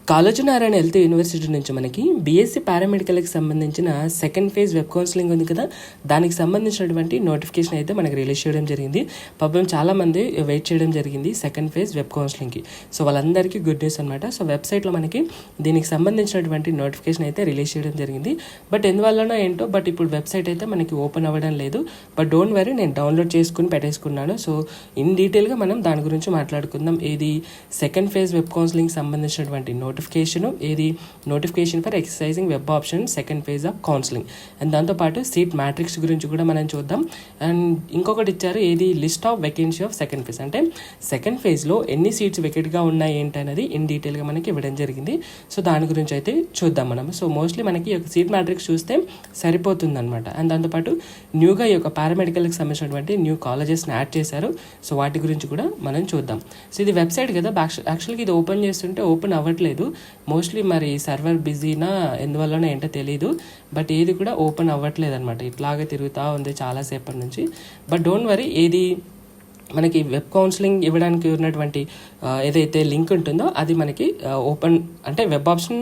College Narayana health university నుంచి మనకి B.Sc. పారామెడికల్కి సంబంధించిన సెకండ్ ఫేజ్ వెబ్ కౌన్సిలింగ్ ఉంది కదా, దానికి సంబంధించినటువంటి నోటిఫికేషన్ అయితే మనకి రిలీజ్ చేయడం జరిగింది. పాపం చాలామంది వెయిట్ చేయడం జరిగింది సెకండ్ ఫేజ్ వెబ్ కౌన్సిలింగ్కి. సో వాళ్ళందరికీ గుడ్ న్యూస్ అనమాట. సో వెబ్సైట్లో మనకి దీనికి సంబంధించినటువంటి నోటిఫికేషన్ అయితే రిలీజ్ చేయడం జరిగింది. బట్ ఎందువల్లనో ఏంటో బట్ ఇప్పుడు వెబ్సైట్ అయితే మనకి ఓపెన్ అవ్వడం లేదు. బట్ డోంట్ వరీ, నేను డౌన్లోడ్ చేసుకుని పెట్టేసుకున్నాను. సో ఇన్ డీటెయిల్గా మనం దాని గురించి మాట్లాడుకుందాం. ఏది సెకండ్ ఫేజ్ వెబ్ కౌన్సిలింగ్ సంబంధించినటువంటి notification for exercising web option second phase of counselling. And దాంతోపాటు సీట్ మ్యాట్రిక్స్ గురించి కూడా మనం చూద్దాం. అండ్ ఇంకొకటి ఇచ్చారు, ఏది list of vacancy of second phase, అంటే సెకండ్ ఫేజ్లో ఎన్ని సీట్స్ వేకెంట్గా ఉన్నాయి ఏంటి అనేది ఇన్ డీటెయిల్గా మనకి ఇవ్వడం జరిగింది. సో దాని గురించి అయితే చూద్దాం మనం. సో మోస్ట్లీ మనకి ఈ యొక్క సీట్ మ్యాట్రిక్స్ చూస్తే సరిపోతుంది అనమాట. అండ్ దాంతోపాటు న్యూగా ఈ యొక్క పారామెడికల్కి సంబంధించినటువంటి న్యూ కాలేజెస్ని యాడ్ చేశారు. సో వాటి గురించి కూడా మనం చూద్దాం. సో ఇది వెబ్సైట్ కదా, యాక్చువల్గా ఇది ఓపెన్ చేస్తుంటే ఓపెన్ అవ్వట్లేదు. మోస్ట్లీ మరి సర్వర్ బిజీనా ఎందువల్లనో ఏంటో తెలీదు. బట్ ఏది కూడా ఓపెన్ అవ్వట్లేదు అనమాట, ఇట్లాగే తిరుగుతూ ఉంది చాలాసేపటి నుంచి. బట్ డోంట్ వరీ, ఏది మనకి వెబ్ కౌన్సిలింగ్ ఇవ్వడానికి ఉన్నటువంటి ఏదైతే లింక్ ఉంటుందో అది మనకి ఓపెన్, అంటే వెబ్ ఆప్షన్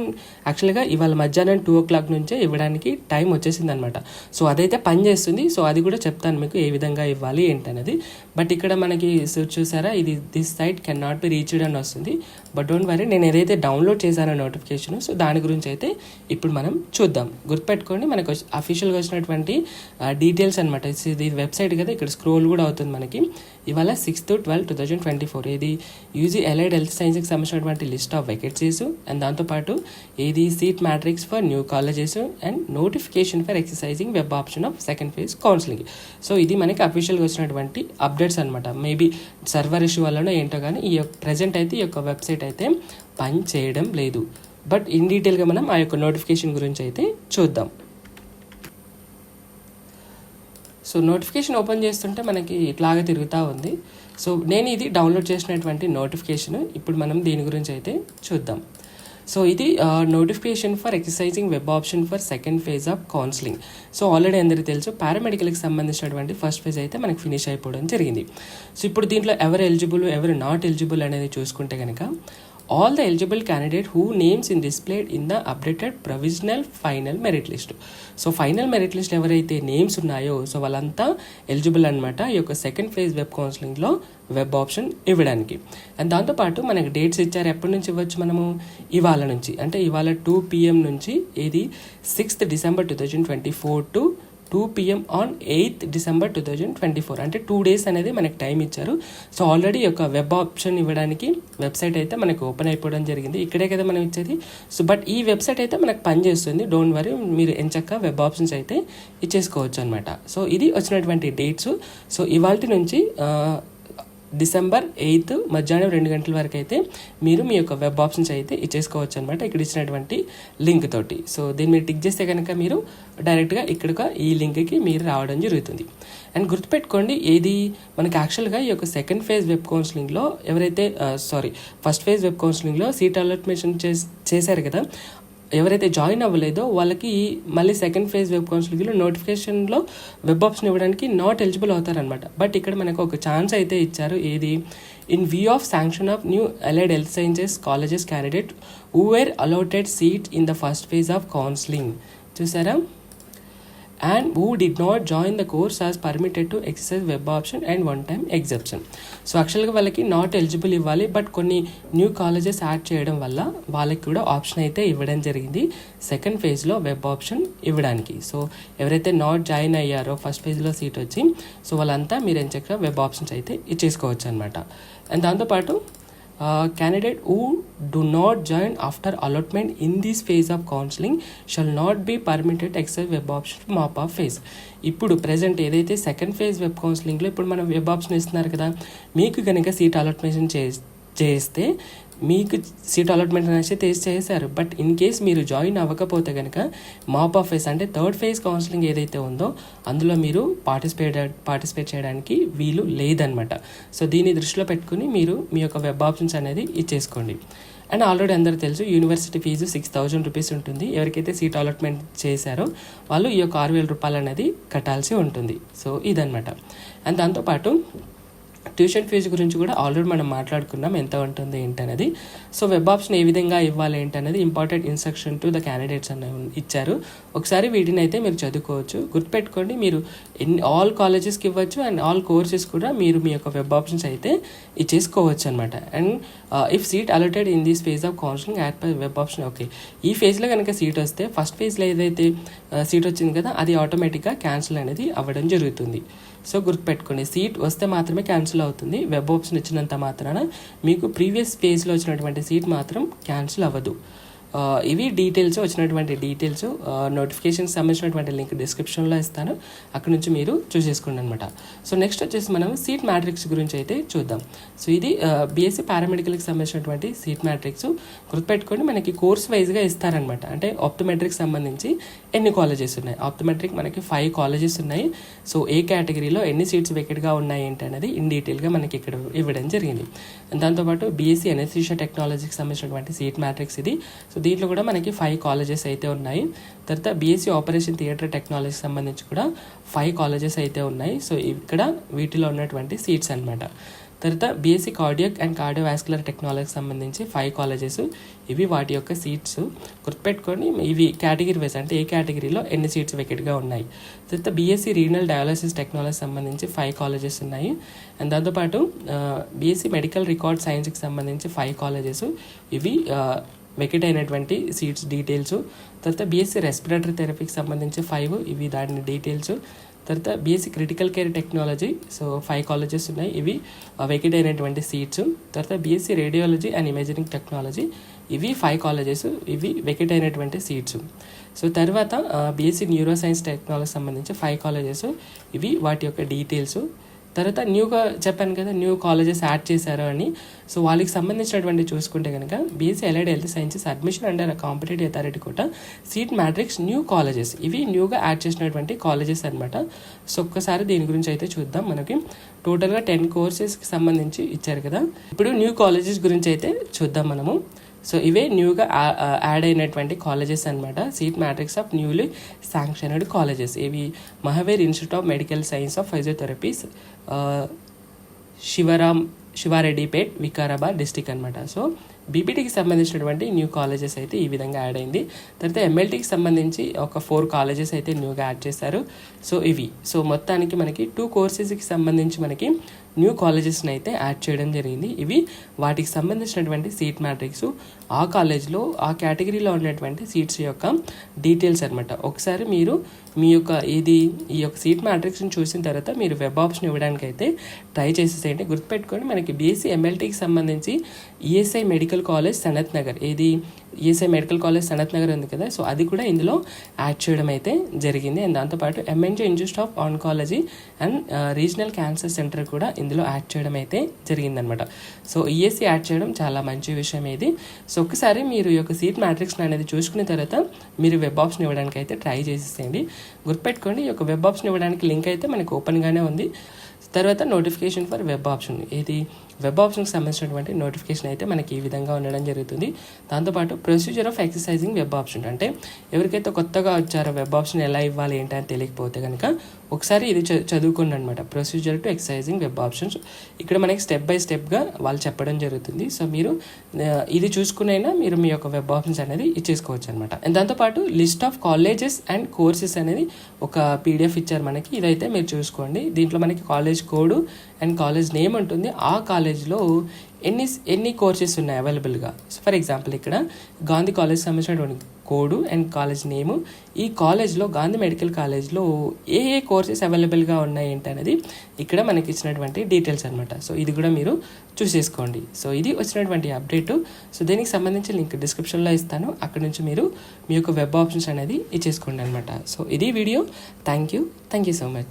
యాక్చువల్గా ఇవాళ మధ్యాహ్నం 2 o'clock నుంచే ఇవ్వడానికి టైం వచ్చేసింది అనమాట. సో అదైతే పనిచేస్తుంది. సో అది కూడా చెప్తాను మీకు ఏ విధంగా ఇవ్వాలి ఏంటనేది. బట్ ఇక్కడ మనకి చూసారా, ఇది this site can not be reached అని వస్తుంది. బట్ డోంట్ వరీ, నేను ఏదైతే డౌన్లోడ్ చేశానో నోటిఫికేషన్, సో దాని గురించి అయితే ఇప్పుడు మనం చూద్దాం. గుర్తుపెట్టుకోండి, మనకు అఫీషియల్గా వచ్చినటువంటి డీటెయిల్స్ అనమాట. ఇది వెబ్సైట్ కదా, ఇక్కడ స్క్రోల్ కూడా అవుతుంది మనకి. ఇవాళ 6/12/2024 ఏది యూజీ అలైడ్ హెల్త్ సైన్స్కి సంబంధించినటువంటి లిస్ట్ ఆఫ్ వేకెన్సీస్, అండ్ దాంతోపాటు ఏది seat matrix for new colleges and notification for exercising web option of second phase counselling. So ఇది మనకి అఫీషియల్గా వచ్చినటువంటి అప్డేట్స్ అనమాట. మేబీ సర్వర్ ఇష్యూ వల్లనో ఏంటో కానీ ఈ యొక్క ప్రజెంట్ అయితే ఈ యొక్క వెబ్సైట్ అయితే పని చేయడం లేదు. బట్ ఇన్ డీటెయిల్గా మనం ఆ యొక్క నోటిఫికేషన్ గురించి అయితే చూద్దాం. సో నోటిఫికేషన్ ఓపెన్ చేస్తుంటే మనకి ఇట్లాగే తిరుగుతూ ఉంది. సో నేను ఇది డౌన్లోడ్ చేసినటువంటి నోటిఫికేషన్, ఇప్పుడు మనం దీని గురించి అయితే చూద్దాం. సో ఇది notification for exercising web option for second phase of counselling. So already అందరికీ తెలుసు, పారామెడికల్కి సంబంధించినటువంటి ఫస్ట్ ఫేజ్ అయితే మనకి ఫినిష్ అయిపోవడం జరిగింది. సో ఇప్పుడు దీంట్లో ఎవరు ఎలిజిబుల్ ఎవరు నాట్ ఎలిజిబుల్ అనేది చూసుకుంటే కనుక, all the eligible candidate who names in displayed in the updated provisional final merit list. So final merit list ఎవరైతే నేమ్స్ ఉన్నాయో సో వాళ్ళంతా ఎలిజిబుల్ అనమాట ఈ యొక్క సెకండ్ ఫేజ్ వెబ్ కౌన్సిలింగ్లో వెబ్ ఆప్షన్ ఇవ్వడానికి. అండ్ దాంతోపాటు మనకి డేట్స్ ఇచ్చారు, ఎప్పటి నుంచి ఇవ్వచ్చు మనము, ఇవాళ నుంచి, అంటే ఇవాళ 2 PM నుంచి, ఇది 6th December 2024 to 2 PM on 8th December 2024, అంటే 2 days అనేది మనకి టైం ఇచ్చారు. సో ఆల్రెడీ ఒక వెబ్ ఆప్షన్ ఇవ్వడానికి వెబ్సైట్ అయితే మనకు ఓపెన్ అయిపోవడం జరిగింది. ఇక్కడే కదా మనం ఇచ్చేది. సో బట్ ఈ వెబ్సైట్ అయితే మనకు పనిచేస్తుంది, డోంట్ వరీ, మీరు ఎంచక్క వెబ్ ఆప్షన్స్ అయితే ఇచ్చేసుకోవచ్చు అనమాట. సో ఇది వచ్చినటువంటి డేట్స్. సో ఇవాల్టి నుంచి December 8th మధ్యాహ్నం 2 గంటల వరకు అయితే మీరు మీ యొక్క వెబ్ ఆప్షన్స్ అయితే ఇచ్చేసుకోవచ్చు అనమాట, ఇక్కడ ఇచ్చినటువంటి లింక్ తోటి. సో దీన్ని మీరు టిక్ చేస్తే కనుక మీరు డైరెక్ట్గా ఇక్కడ ఈ లింక్కి మీరు రావడం జరుగుతుంది. అండ్ గుర్తుపెట్టుకోండి, ఏది మనకి యాక్చువల్గా ఈ యొక్క సెకండ్ ఫేజ్ వెబ్ కౌన్సిలింగ్లో ఎవరైతే ఫస్ట్ ఫేజ్ వెబ్ కౌన్సిలింగ్లో సీట్ అలాట్మెంట్ చేశారు కదా, ఎవరైతే జాయిన్ అవ్వలేదో వాళ్ళకి మళ్ళీ సెకండ్ ఫేజ్ వెబ్ కౌన్సిలింగ్లో నోటిఫికేషన్లో వెబ్ ఆప్షన్ ఇవ్వడానికి నాట్ ఎలిజిబుల్ అవుతారనమాట. బట్ ఇక్కడ మనకు ఒక ఛాన్స్ అయితే ఇచ్చారు, ఏది in view of sanction of new allied health sciences colleges candidate who were allotted seat in the first phase of counselling. చూసారా, and who did not join the course as permitted to exercise web option and one-time exemption. So యాక్చువల్గా వాళ్ళకి not eligible ఇవ్వాలి, but కొన్ని new colleges add చేయడం వల్ల వాళ్ళకి కూడా option అయితే ఇవ్వడం జరిగింది సెకండ్ ఫేజ్లో వెబ్ ఆప్షన్ ఇవ్వడానికి. సో ఎవరైతే నాట్ జాయిన్ అయ్యారో ఫస్ట్ ఫేజ్లో సీట్ వచ్చి, సో వాళ్ళంతా మీరు ఎంచక్క వెబ్ ఆప్షన్స్ అయితే ఇచ్చేసుకోవచ్చు అనమాట. అండ్ దాంతోపాటు candidate who do not join after allotment in this phase of counseling shall not be permitted exercise web option mop-up phase. ఇప్పుడు ప్రజెంట్ ఏదైతే సెకండ్ ఫేజ్ వెబ్ కౌన్సిలింగ్లో ఇప్పుడు మనం వెబ్ ఆప్షన్ ఇస్తున్నారు కదా, మీకు కనుక సీట్ అలాట్మెంట్ చేస్తే మీకు సీట్ అలాట్మెంట్ అనేది చేశారు. బట్ ఇన్ కేస్ మీరు జాయిన్ అవ్వకపోతే కనుక మాప్-అప్ ఫేజ్, అంటే థర్డ్ ఫేజ్ కౌన్సిలింగ్ ఏదైతే ఉందో అందులో మీరు పార్టిసిపేట్ చేయడానికి వీలు లేదనమాట. సో దీన్ని దృష్టిలో పెట్టుకుని మీరు మీ యొక్క వెబ్ ఆప్షన్స్ అనేది ఇచ్చేసుకోండి. అండ్ ఆల్రెడీ అందరూ తెలుసు, యూనివర్సిటీ ఫీజు 6,000 రూపీస్ ఉంటుంది. ఎవరికైతే సీట్ అలాట్మెంట్ చేశారో వాళ్ళు ఈ యొక్క 6,000 రూపాయలు అనేది కట్టాల్సి ఉంటుంది. సో ఇదనమాట. అండ్ దాంతోపాటు ట్యూషన్ ఫీజు గురించి కూడా ఆల్రెడీ మనం మాట్లాడుకున్నాం, ఎంత ఉంటుంది ఏంటనేది. సో వెబ్ ఆప్షన్ ఏ విధంగా ఇవ్వాలి ఏంటనేది important instruction to the candidates అని ఇచ్చారు. ఒకసారి వీటిని అయితే మీరు చదువుకోవచ్చు. గుర్తుపెట్టుకోండి, మీరు ఆల్ కాలేజెస్కి ఇవ్వచ్చు అండ్ ఆల్ కోర్సెస్ కూడా మీరు మీ యొక్క వెబ్ ఆప్షన్స్ అయితే ఇచ్చేసుకోవచ్చు అనమాట. And if seat allotted in this phase of counselling add by web option, okay ఈ ఫేజ్లో కనుక సీట్ వస్తే ఫస్ట్ ఫేజ్లో ఏదైతే సీట్ వచ్చింది కదా అది ఆటోమేటిక్గా క్యాన్సిల్ అనేది అవ్వడం జరుగుతుంది. సో గుర్తుపెట్టుకోండి, సీట్ వస్తే మాత్రమే క్యాన్సిల్ అవుతుంది. వెబ్ ఆప్షన్ ఇచ్చినంత మాత్రాన మీకు ప్రీవియస్ ఫేజ్లో వచ్చినటువంటి సీట్ మాత్రం క్యాన్సిల్ అవ్వదు. ఇవి డీటెయిల్స్ వచ్చినటువంటి డీటెయిల్స్, నోటిఫికేషన్కి సంబంధించినటువంటి లింక్ డిస్క్రిప్షన్లో ఇస్తాను, అక్కడ నుంచి మీరు చూసేసుకోండి అనమాట. సో నెక్స్ట్ వచ్చేసి మనం సీట్ మ్యాట్రిక్స్ గురించి అయితే చూద్దాం. సో ఇది బీఎస్సీ పారామెడికల్కి సంబంధించినటువంటి సీట్ మ్యాట్రిక్స్. గుర్తుపెట్టుకోండి, మనకి కోర్స్ వైజ్గా ఇస్తారనమాట. అంటే ఆప్టోమెట్రిక్ సంబంధించి ఎన్ని కాలేజెస్ ఉన్నాయి, ఆప్టోమెట్రిక్ మనకి 5 కాలేజెస్ ఉన్నాయి. సో ఏ కేటగిరీలో ఎన్ని సీట్స్ వెకెట్గా ఉన్నాయి ఏంటి అనేది ఇన్ డీటెయిల్గా మనకి ఇక్కడ ఇవ్వడం జరిగింది. దాంతోపాటు బీఎస్సీ ఎనస్థీషియా టెక్నాలజీకి సంబంధించినటువంటి సీట్ మ్యాట్రిక్స్ ఇది. సో దీంట్లో కూడా మనకి 5 కాలేజెస్ అయితే ఉన్నాయి. తర్వాత బీఎస్సీ ఆపరేషన్ థియేటర్ టెక్నాలజీకి సంబంధించి కూడా 5 కాలేజెస్ అయితే ఉన్నాయి. సో ఇక్కడ వీటిలో ఉన్నటువంటి సీట్స్ అనమాట. తర్వాత బీఎస్సీ కార్డియాక్ అండ్ కార్డియోవాస్కులర్ టెక్నాలజీకి సంబంధించి 5 కాలేజెస్, ఇవి వాటి యొక్క సీట్స్. గుర్తుపెట్టుకొని ఇవి కేటగిరీ వైజ్, అంటే ఏ కేటగిరీలో ఎన్ని సీట్స్ వెకెట్గా ఉన్నాయి. తర్వాత బీఎస్సీ రీనల్ డయాలసిస్ టెక్నాలజీ సంబంధించి 5 కాలేజెస్ ఉన్నాయి. అండ్ దాంతోపాటు బీఎస్సీ మెడికల్ రికార్డ్ సైన్స్కి సంబంధించి 5 కాలేజెస్, ఇవి వెకెట్ అయినటువంటి సీట్స్ డీటెయిల్స్. తర్వాత బీఎస్సీ రెస్పిరేటరీ థెరపీకి సంబంధించి 5, ఇవి దాని డీటెయిల్స్. తర్వాత BSc critical care technology, so 5 colleges ఉన్నాయి, ఇవి వెకెట్ అయినటువంటి సీట్స్. తర్వాత BSc radiology and imaging technology, ఇవి 5 కాలేజెస్, ఇవి వెకెట్ అయినటువంటి సీట్స్. సో తర్వాత బీఎస్సీ న్యూరో సైన్స్ టెక్నాలజీ సంబంధించి 5 కాలేజెస్, ఇవి వాటి యొక్క డీటెయిల్స్. తర్వాత న్యూగా చెప్పాను కదా, న్యూ కాలేజెస్ యాడ్ చేశారు అని. సో వాళ్ళకి సంబంధించినటువంటి చూసుకుంటే కనుక BSc allied health sciences admission under competitive authority కూడా సీట్ మ్యాట్రిక్స్ న్యూ కాలేజెస్, ఇవి న్యూగా యాడ్ చేసినటువంటి కాలేజెస్ అనమాట. సో ఒక్కసారి దీని గురించి అయితే చూద్దాం. మనకి టోటల్గా 10 కోర్సెస్కి సంబంధించి ఇచ్చారు కదా. ఇప్పుడు న్యూ కాలేజెస్ గురించి అయితే చూద్దాం మనము. సో ఇవే న్యూగా యాడ్ అయినటువంటి కాలేజెస్ అనమాట. Seat matrix of newly sanctioned colleges, ఇవి Mahavir institute of medical science of physiotherapies, Shivareddypet, Vikarabad district అనమాట. సో బీపీటీకి సంబంధించినటువంటి న్యూ కాలేజెస్ అయితే ఈ విధంగా యాడ్ అయింది. తర్వాత ఎంఎల్టీకి సంబంధించి ఒక 4 కాలేజెస్ అయితే న్యూగా యాడ్ చేశారు. సో ఇవి, సో మొత్తానికి మనకి 2 కోర్సెస్కి సంబంధించి మనకి న్యూ కాలేజెస్ని అయితే యాడ్ చేయడం జరిగింది. ఇవి వాటికి సంబంధించినటువంటి సీట్ మ్యాట్రిక్స్, ఆ కాలేజ్లో ఆ కేటగిరీలో ఉన్నటువంటి సీట్స్ యొక్క డీటెయిల్స్ అనమాట. ఒకసారి మీరు మీ యొక్క ఈ యొక్క సీట్ మ్యాట్రిక్స్ని చూసిన తర్వాత మీరు వెబ్ ఆప్షన్ ఇవ్వడానికి అయితే ట్రై చేసేసేయండి. గుర్తుపెట్టుకోండి, మనకి బీఎస్సీ ఎంఎల్టీకి సంబంధించి ESI medical college Sanath Nagar, ESI medical college Sanath Nagar ఉంది కదా, సో అది కూడా ఇందులో యాడ్ చేయడం అయితే జరిగింది. అండ్ దాంతోపాటు MNJ institute of oncology and regional cancer centre కూడా ఇందులో యాడ్ చేయడం అయితే జరిగిందనమాట. సో ఈఎస్సీ యాడ్ చేయడం చాలా మంచి విషయం ఇది. సో ఒక్కసారి మీరు ఈ యొక్క సీట్ మ్యాట్రిక్స్ అనేది చూసుకున్న తర్వాత మీరు వెబ్ ఆప్షన్ ఇవ్వడానికి అయితే ట్రై చేసేసేయండి. గుర్తుపెట్టుకోండి, ఈ యొక్క వెబ్ ఆప్షన్ ఇవ్వడానికి లింక్ అయితే మనకు ఓపెన్గానే ఉంది. తర్వాత notification for web option, web ఆప్షన్కి సంబంధించినటువంటి నోటిఫికేషన్ అయితే మనకి ఈ విధంగా ఉండడం జరుగుతుంది. దాంతోపాటు procedure of exercising web option, అంటే ఎవరికైతే కొత్తగా వచ్చారో వెబ్ ఆప్షన్ ఎలా ఇవ్వాలి ఏంటి అని తెలియకపోతే కనుక ఒకసారి ఇది చదువుకోండి అనమాట. Procedure to exercising web options, ఇక్కడ మనకి స్టెప్ బై స్టెప్గా వాళ్ళు చెప్పడం జరుగుతుంది. సో మీరు ఇది చూసుకునైనా మీరు మీ యొక్క వెబ్ ఆప్షన్స్ అనేది ఇచ్చేసుకోవచ్చు అనమాట. దాంతోపాటు list of colleges and courses అనేది ఒక పీడిఎఫ్ ఇచ్చారు మనకి, ఇదైతే మీరు చూసుకోండి. దీంట్లో మనకి college code and college name ఉంటుంది, ఆ కాలేజ్లో ఎన్ని కోర్సెస్ ఉన్నాయి అవైలబుల్గా. సో ఫర్ ఎగ్జాంపుల్ ఇక్కడ గాంధీ కాలేజ్ సంబంధించినటువంటి కోడ్ అండ్ కాలేజ్ నేము, ఈ కాలేజ్లో గాంధీ మెడికల్ కాలేజ్లో ఏ కోర్సెస్ అవైలబుల్గా ఉన్నాయి ఏంటి అనేది ఇక్కడ మనకి ఇచ్చినటువంటి డీటెయిల్స్ అనమాట. సో ఇది కూడా మీరు చూసేసుకోండి. సో ఇది వచ్చినటువంటి అప్డేటు. సో దీనికి సంబంధించి లింక్ డిస్క్రిప్షన్లో ఇస్తాను, అక్కడ నుంచి మీరు మీ యొక్క వెబ్ ఆప్షన్స్ అనేది ఇచ్చేసుకోండి అనమాట. సో ఇది video. Thank you so much.